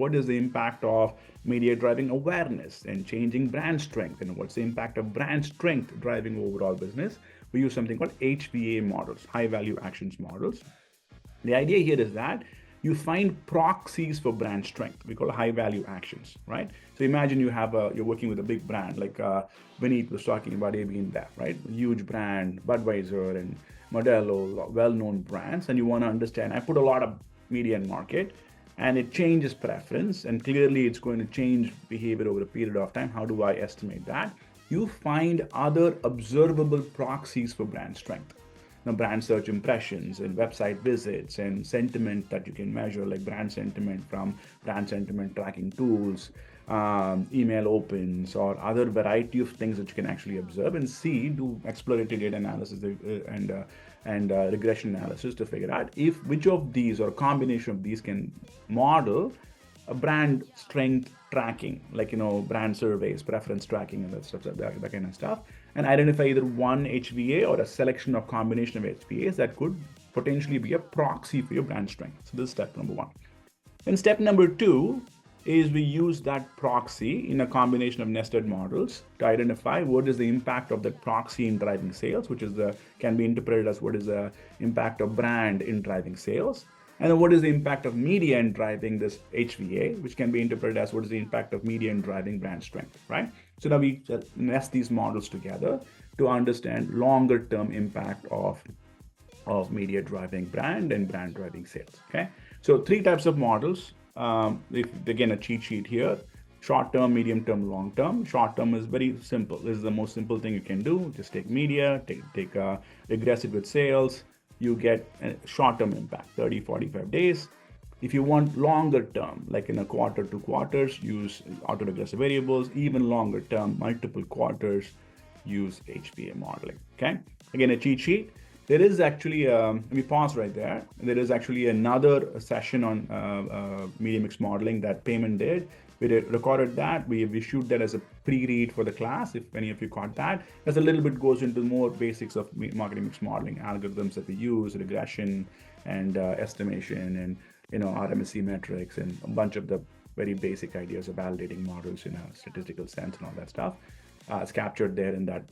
what is the impact of media driving awareness and changing brand strength, and what's the impact of brand strength driving overall business. We use something called HVA models, high value actions models. The idea here is that you find proxies for brand strength. We call it high value actions, right? So imagine you're working with a big brand like Vineet was talking about AB InBev, right? A huge brand, Budweiser and Modelo, well-known brands, and you want to understand. I put a lot of media in market, and it changes preference, and clearly it's going to change behavior over a period of time. How do I estimate that? You find other observable proxies for brand strength, brand search impressions and website visits and sentiment that you can measure, like brand sentiment from brand sentiment tracking tools, email opens, or other variety of things that you can actually observe and see, do exploratory data analysis and regression analysis to figure out if which of these or a combination of these can model a brand strength tracking, like brand surveys, preference tracking, and that kind of stuff, and identify either one HVA or a selection of combination of HVAs that could potentially be a proxy for your brand strength. So this is step number one. And step number two is we use that proxy in a combination of nested models to identify what is the impact of that proxy in driving sales, which can be interpreted as what is the impact of brand in driving sales. And then what is the impact of media in driving this HVA, which can be interpreted as what is the impact of media in driving brand strength, right? So now we nest these models together to understand longer term impact of media driving brand and brand driving sales, okay? So three types of models. Again, a cheat sheet here. Short term, medium term, long term. Short term is very simple. This is the most simple thing you can do. Just take media, regress it with sales. You get a short-term impact, 30, 45 days. If you want longer term, like in a quarter, 2 quarters, use autoregressive variables. Even longer term, multiple quarters, use HVA modeling, okay? Again, a cheat sheet. There is actually, let me pause right there. There is actually another session on media mix modeling that Payman did. We recorded that. We issued that as a pre-read for the class, if any of you caught that. As a little bit goes into more basics of marketing mix modeling, algorithms that we use, regression and estimation, and RMSE metrics, and a bunch of the very basic ideas of validating models in a statistical sense and all that stuff. It's captured there in that.